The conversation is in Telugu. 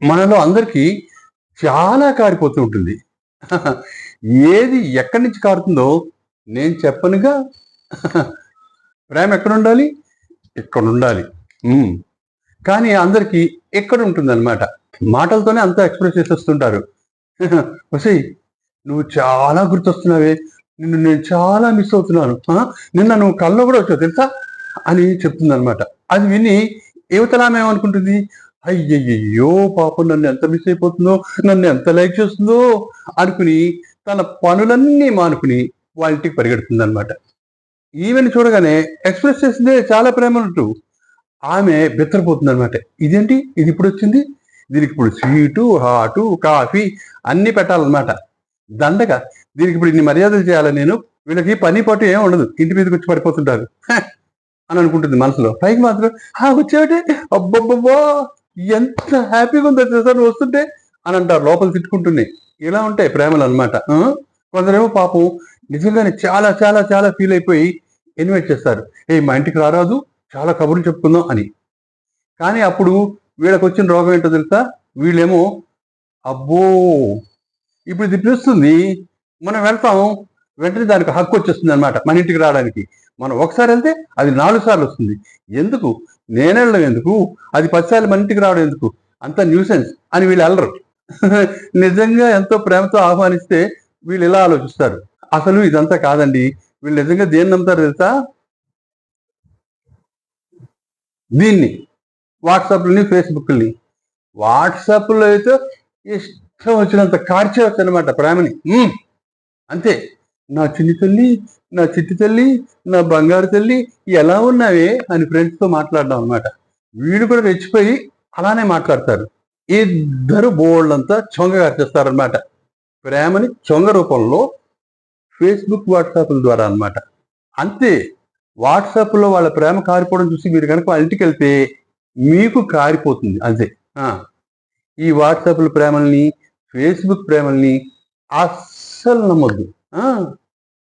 మనలో అందరికీ చాలా కారిపోతూ ఉంటుంది. ఏది ఎక్కడి నుంచి కారుతుందో నేను చెప్పనుగా. ప్రేమ ఎక్కడుండాలి? ఇక్కడుండాలి. కానీ అందరికీ ఎక్కడ ఉంటుందన్నమాట. మాటలతోనే అంతా ఎక్స్‌ప్రెస్ చేసేస్తుంటారు. ఒసేయ్! నువ్వు చాలా గుర్తొస్తున్నావే! నిన్ను నేను చాలా మిస్ అవుతున్నాను. నిన్న నువ్వు కల్లో కూడా వచ్చావు తెలుసా? అని చెప్తుందనమాట. అది విని యువతలామె ఏమనుకుంటుంది? అయ్యయ్యయ్యో! పాపం నన్ను ఎంత మిస్ అయిపోతుందో, నన్ను ఎంత లైక్ చేస్తుందో అనుకుని తన పనులన్నీ మానుకుని వాళ్ళ ఇంటికి పరిగెడుతుందనమాట. ఈమెను చూడగానే ఎక్స్‌ప్రెస్ చేసిందే చాలా ప్రేమన్నట్టు. ఆమె బిత్తరపోతుందనమాట. ఇదేంటి? ఇది ఇప్పుడొచ్చింది? దీనికి ఇప్పుడు స్వీటు, హాటు, కాఫీ అన్నీ పెట్టాలన్నమాట. దండగ. దీనికి ఇప్పుడు ఇన్ని మర్యాదలు చేయాలా నేను? వీళ్ళకి పని పాటు ఏమి ఉండదు. ఇంటి మీదకొచ్చి పడిపోతుంటారు. అని అనుకుంటుంది మనసులో. పైకి మాత్రం వచ్చావంటే అబ్బబ్బబ్బా! ఎంత హ్యాపీగా ఉందో తెలుసా నువ్వు వస్తుంటే అని అంటారు లోపల తిట్టుకుంటున్నాయి. ఇలా ఉంటాయి ప్రేమలు అనమాట. కొందరేమో పాపం నిజంగానే చాలా చాలా చాలా ఫీల్ అయిపోయి ఇన్వైట్ చేస్తారు. మా ఇంటికి రారాదు, చాలా కబుర్లు చెప్పుకుందాం అని. కానీ అప్పుడు వీళ్ళకి వచ్చిన రోగం ఏంటో తెలుసా? వీళ్ళేమో అబ్బో! ఇప్పుడు ఇది పిలుస్తుంది, మనం వెళ్తాం, వెంటనే దానికి హక్కు వచ్చేస్తుంది అనమాట మన ఇంటికి రావడానికి. మనం ఒకసారి వెళ్తే అది 4 సార్లు వస్తుంది. ఎందుకు? నేనెళ్ళడం ఎందుకు? అది 10 సార్లు మన ఇంటికి రావడం ఎందుకు? అంత న్యూసెన్స్ అని వీళ్ళు వెళ్ళరు. నిజంగా ఎంతో ప్రేమతో ఆహ్వానిస్తే వీళ్ళు ఇలా ఆలోచిస్తారు. అసలు ఇదంతా కాదండి. వీళ్ళు నిజంగా దేన్ని నమ్ముతారో తెలుసా? దీన్ని. వాట్సాప్‌లని, ఫేస్‌బుక్‌లని. వాట్సాప్‌లో అయితే ఇష్టం వచ్చినంత కార్చేయొచ్చు అనమాట ప్రేమని. అంతే. నా చిన్ని తల్లి, నా చిట్టి తల్లి, నా బంగారు తల్లి ఎలా ఉన్నావే అని ఫ్రెండ్స్‌తో మాట్లాడడం అనమాట. వీళ్ళు కూడా రెచ్చిపోయి అలానే మాట్లాడతారు. ఇద్దరు బోలెడంత చొంగ కార్చేస్తారనమాట. ప్రేమని చొంగ రూపంలో ఫేస్‌బుక్, వాట్సాప్‌ల ద్వారా అనమాట. అంతే. వాట్సాప్‌లో వాళ్ళ ప్రేమ కారిపోవడం చూసి మీరు గనక వాళ్ళ ఇంటికెళ్తే మీకు కారిపోతుంది అంతే. ఆ! ఈ వాట్సాప్‌ల ప్రేమల్ని, ఫేస్‌బుక్ ప్రేమల్ని అస్సలు నమ్మొద్దు. ఆ!